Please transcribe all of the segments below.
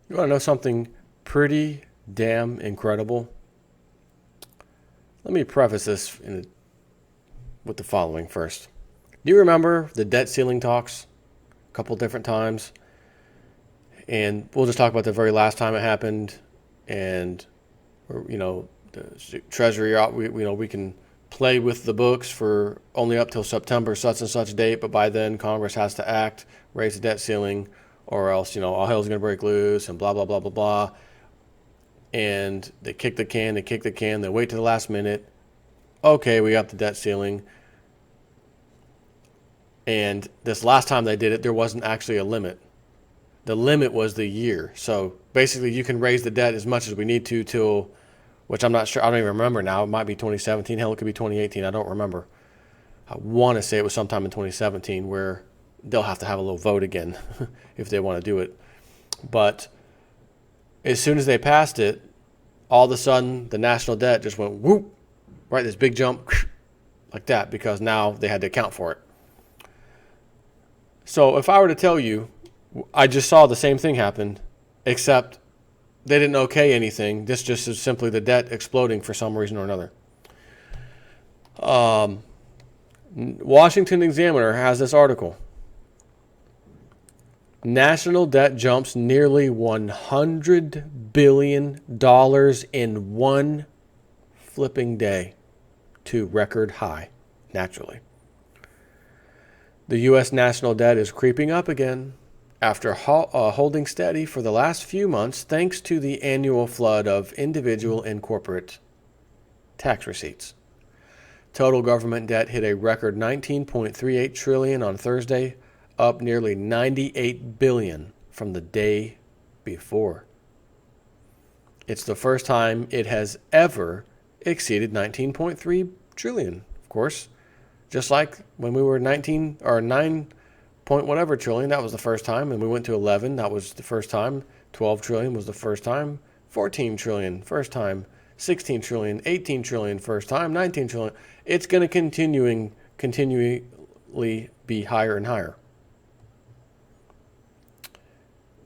You want to know something pretty damn incredible? Let me preface this with the following first. Do you remember the debt ceiling talks a couple different times? And we'll just talk about the very last time it happened. And, the Treasury, we can play with the books for only up till September such and such date, but by then Congress has to act, raise the debt ceiling, or else, all hell's going to break loose and blah, blah, blah, blah, blah. And they kick the can, they wait to the last minute. Okay, we got the debt ceiling. And this last time they did it, there wasn't actually a limit. The limit was the year. So basically, you can raise the debt as much as we need to till, which I'm not sure, I don't even remember now. It might be 2017. Hell, it could be 2018. I don't remember. I want to say it was sometime in 2017 where they'll have to have a little vote again if they want to do it. But as soon as they passed it, all of a sudden the national debt just went whoop, right? This big jump like that because now they had to account for it. So if I were to tell you, I just saw the same thing happen, except they didn't okay anything. This just is simply the debt exploding for some reason or another. Washington Examiner has this article. National debt jumps nearly $100 billion in one flipping day to record high, naturally. The U.S. national debt is creeping up again after holding steady for the last few months thanks to the annual flood of individual and corporate tax receipts. Total government debt hit a record $19.38 trillion on Thursday, up nearly $98 billion from the day before. It's the first time it has ever exceeded $19.3 trillion, of course. Just like when we were 19 or 9 point whatever trillion, that was the first time, and we went to 11, that was the first time. 12 trillion was the first time. 14 trillion, first time. 16 trillion, 18 trillion, first time. 19 trillion. It's going to continually be higher and higher.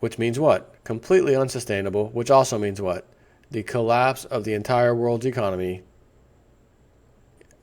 Which means what? Completely unsustainable, which also means what? The collapse of the entire world's economy,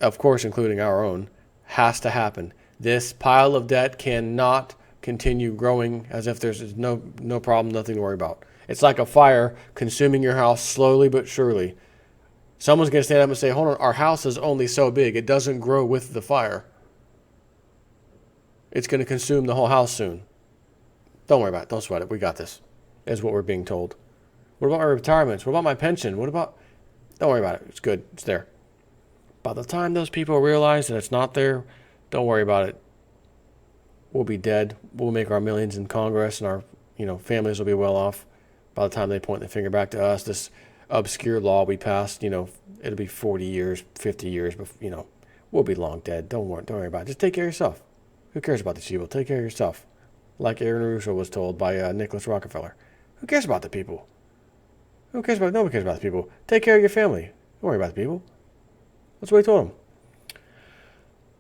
of course including our own, has to happen. This pile of debt cannot continue growing as if there's no problem, nothing to worry about. It's like a fire consuming your house slowly but surely. Someone's going to stand up and say, hold on, our house is only so big. It doesn't grow with the fire. It's going to consume the whole house soon. Don't worry about it. Don't sweat it. We got this, is what we're being told. What about my retirements? What about my pension? Don't worry about it. It's good. It's there. By the time those people realize that it's not there, don't worry about it. We'll be dead. We'll make our millions in Congress, and our families will be well off. By the time they point the finger back to us, this obscure law we passed, it'll be 40 years, 50 years, but we'll be long dead. Don't worry about it. Just take care of yourself. Who cares about these people? Take care of yourself. Like Aaron Russo was told by Nicholas Rockefeller. Who cares about the people? Nobody cares about the people. Take care of your family. Don't worry about the people. That's what he told him.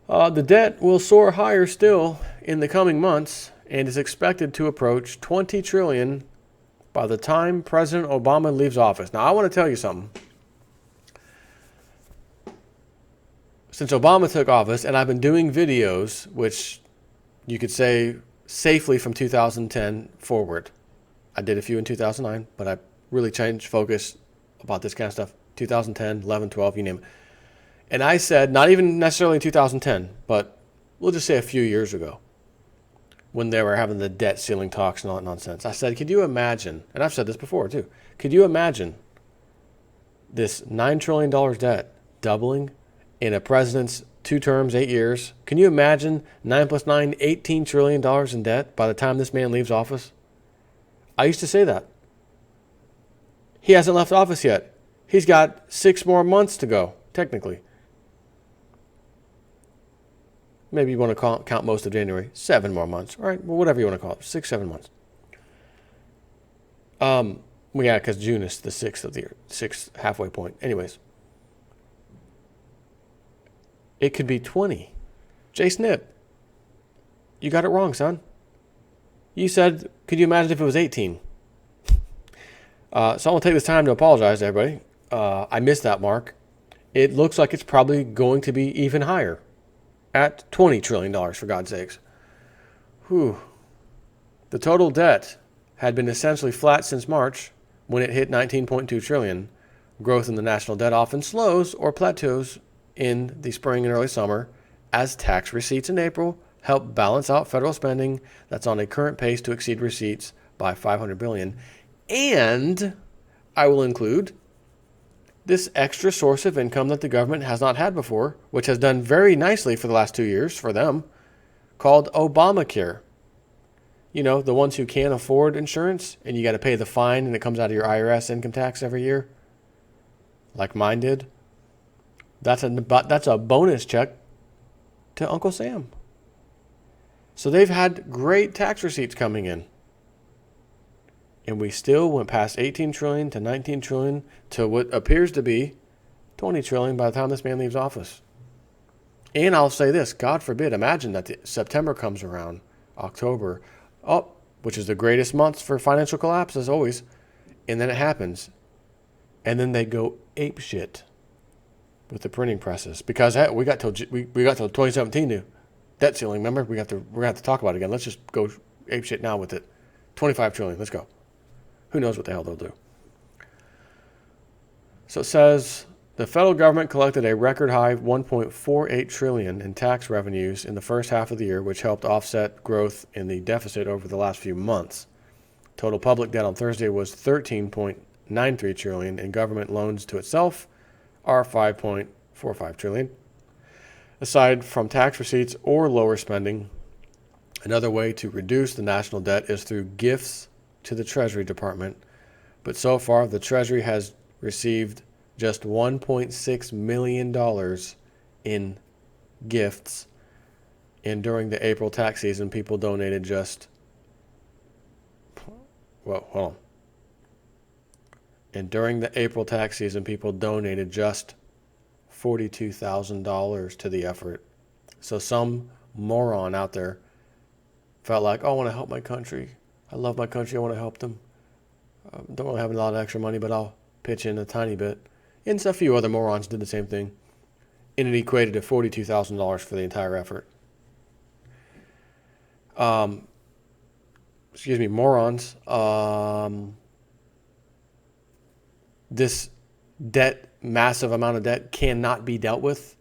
The debt will soar higher still in the coming months and is expected to approach $20 trillion by the time President Obama leaves office. Now, I want to tell you something. Since Obama took office, and I've been doing videos, which you could say safely from 2010 forward. I did a few in 2009, but I really changed focus about this kind of stuff. 2010, 11, 12, you name it. And I said, not even necessarily in 2010, but we'll just say a few years ago, when they were having the debt ceiling talks and all that nonsense, I said, could you imagine, and I've said this before too, could you imagine this $9 trillion debt doubling in a president's 2 terms, 8 years? Can you imagine 9 plus 9, $18 trillion in debt by the time this man leaves office? I used to say that. He hasn't left office yet. He's got 6 more months to go, technically. Maybe you want to count most of January. 7 more months. All right, well, whatever you want to call it. 6, 7 months. Yeah, because June is the 6th of the year. 6th halfway point. Anyways. It could be 20. Jay Snip, you got it wrong, son. You said, could you imagine if it was 18? So I want to take this time to apologize to everybody. I missed that mark. It looks like it's probably going to be even higher at $20 trillion, for God's sakes. Whew. The total debt had been essentially flat since March when it hit $19.2 trillion. Growth in the national debt often slows or plateaus in the spring and early summer as tax receipts in April help balance out federal spending that's on a current pace to exceed receipts by $500 billion. And I will include this extra source of income that the government has not had before, which has done very nicely for the last 2 years for them, called Obamacare. You know, the ones who can't afford insurance and you got to pay the fine and it comes out of your IRS income tax every year, like mine did. That's a bonus check to Uncle Sam. So they've had great tax receipts coming in. And we still went past 18 trillion to 19 trillion to what appears to be 20 trillion by the time this man leaves office. And I'll say this, God forbid, imagine that September comes around, October, which is the greatest months for financial collapse as always, and then it happens. And then they go ape shit with the printing presses because hey, we got till 2017 to debt ceiling. Remember, we're gonna have to talk about it again. Let's just go ape shit now with it. 25 trillion. Let's go. Who knows what the hell they'll do? So it says the federal government collected a record high 1.48 trillion in tax revenues in the first half of the year, which helped offset growth in the deficit over the last few months. Total public debt on Thursday was 13.93 trillion, and government loans to itself are 5.45 trillion. Aside from tax receipts or lower spending, another way to reduce the national debt is through gifts to the Treasury Department, but so far the Treasury has received just $1.6 million in gifts, and during the April tax season, people donated just, and during the April tax season, people donated just $42,000 to the effort. So some moron out there felt like, I want to help my country. I love my country. I want to help them. Don't really have a lot of extra money, but I'll pitch in a tiny bit. And a few other morons did the same thing. And it equated to $42,000 for the entire effort. Morons. This debt, massive amount of debt, cannot be dealt with.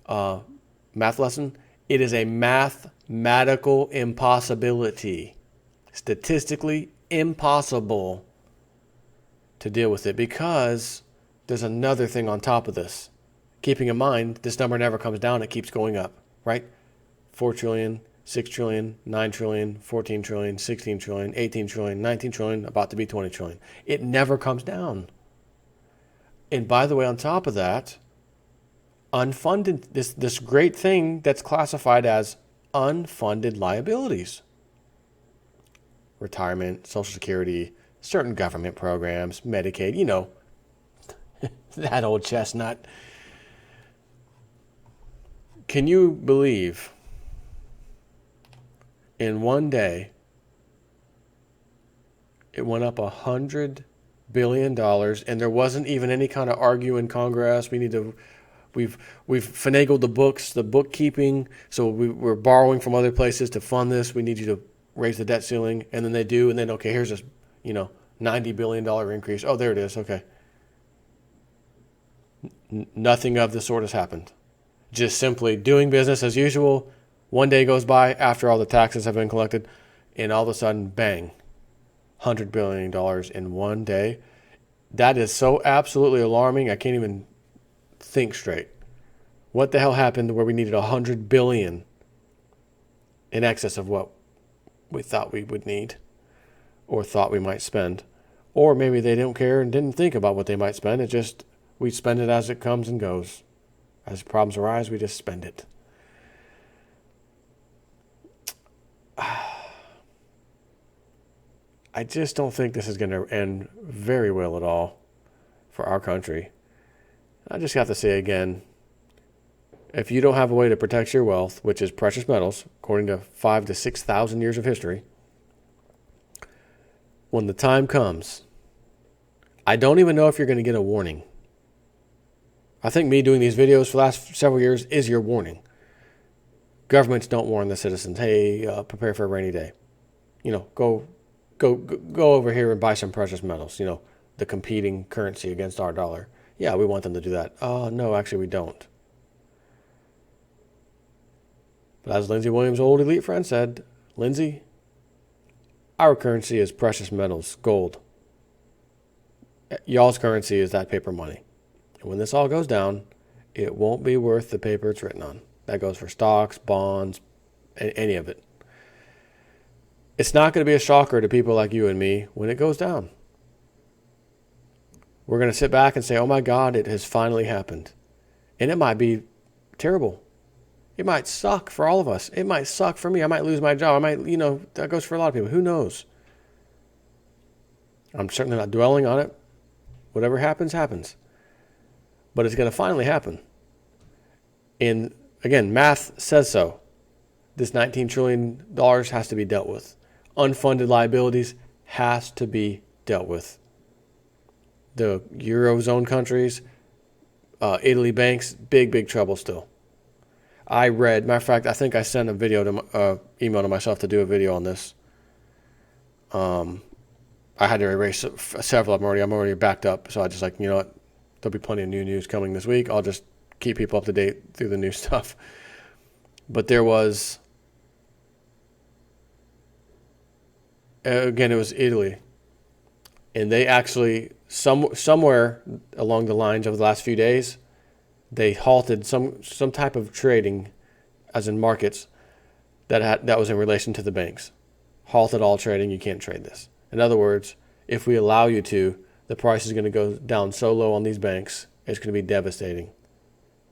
Math lesson. It is a mathematical impossibility. Statistically impossible to deal with it because there's another thing on top of this. Keeping in mind, this number never comes down. It keeps going up, right? 4 trillion, 6 trillion, 9 trillion, 14 trillion, 16 trillion, 18 trillion, 19 trillion, about to be 20 trillion. It never comes down. And by the way, on top of that, unfunded, this great thing that's classified as unfunded liabilities. Retirement, Social Security, certain government programs, Medicaid, you know, that old chestnut. Can you believe in one day it went up $100 billion and there wasn't even any kind of argue in Congress? We've finagled the books, the bookkeeping, so we're borrowing from other places to fund this. We need you to raise the debt ceiling, and then they do, and then, okay, here's this, $90 billion increase. Oh, there it is, okay. Nothing of the sort has happened. Just simply doing business as usual. One day goes by after all the taxes have been collected, and all of a sudden, bang, $100 billion in one day. That is so absolutely alarming, I can't even think straight. What the hell happened where we needed $100 billion in excess of what we thought we would need or thought we might spend? Or maybe they didn't care and didn't think about what they might spend. It just, we spend it as it comes and goes. As problems arise, we just spend it. I just don't think this is going to end very well at all for our country. I just have to say again, if you don't have a way to protect your wealth, which is precious metals, according to 5,000 to 6,000 years of history, when the time comes I don't even know if you're going to get a warning. I think me doing these videos for the last several years is your warning. Governments don't warn the citizens, hey, prepare for a rainy day. Go over here and buy some precious metals, the competing currency against our dollar. Yeah, we want them to do that. No, actually we don't. But as Lindsey Williams' old elite friend said, Lindsey, our currency is precious metals, gold. Y'all's currency is that paper money. And when this all goes down, it won't be worth the paper it's written on. That goes for stocks, bonds, any of it. It's not going to be a shocker to people like you and me when it goes down. We're going to sit back and say, oh my God, it has finally happened. And it might be terrible. It might suck for all of us. It might suck for me. I might lose my job. That goes for a lot of people. Who knows? I'm certainly not dwelling on it. Whatever happens, happens. But it's going to finally happen. And again, math says so. This $19 trillion has to be dealt with. Unfunded liabilities has to be dealt with. The Eurozone countries, Italy banks, big trouble still. Matter of fact, I think I sent a video email to myself to do a video on this. I had to erase several of them already. I'm already backed up. So I just you know what? There'll be plenty of new news coming this week. I'll just keep people up to date through the new stuff. But there was, again, it was Italy. And they actually, somewhere along the lines of the last few days, they halted some type of trading, as in markets, that was in relation to the banks. Halted all trading. You can't trade this. In other words, if we allow you to, the price is going to go down so low on these banks, it's going to be devastating.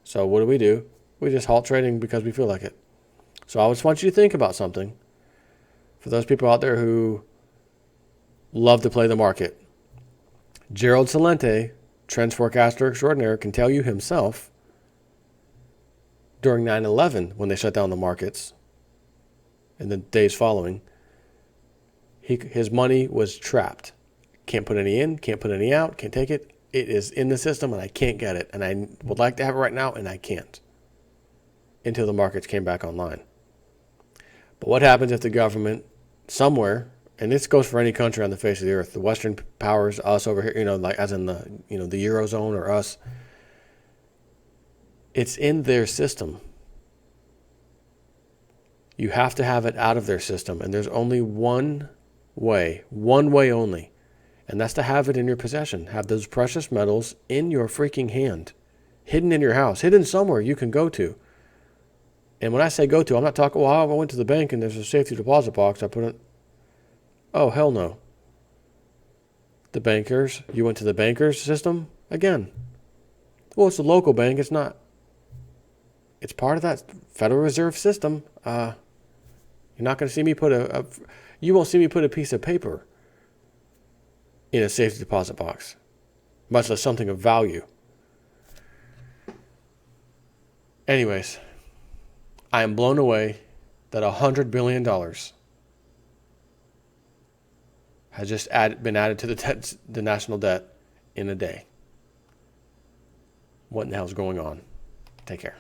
So what do? We just halt trading because we feel like it. So I just want you to think about something. For those people out there who love to play the market, Gerald Celente, trends forecaster extraordinaire, can tell you himself during 9/11, when they shut down the markets in the days following, his money was trapped. Can't put any in, can't put any out, can't take it. It is in the system and I can't get it. And I would like to have it right now and I can't. Until the markets came back online. But what happens if the government somewhere, and this goes for any country on the face of the earth, the Western powers, us over here, as in the Eurozone or us, it's in their system. You have to have it out of their system. And there's only one way only. And that's to have it in your possession. Have those precious metals in your freaking hand. Hidden in your house. Hidden somewhere you can go to. And when I say go to, I'm not talking, I went to the bank and there's a safety deposit box. I put it. Oh, hell no. The bankers. You went to the bankers system? Again. Well, it's a local bank. It's not. It's part of that Federal Reserve system. You're not going to see me you won't see me put a piece of paper in a safety deposit box, much less something of value. Anyways, I am blown away that $100 billion has just been added to the national debt in a day. What in the hell is going on? Take care.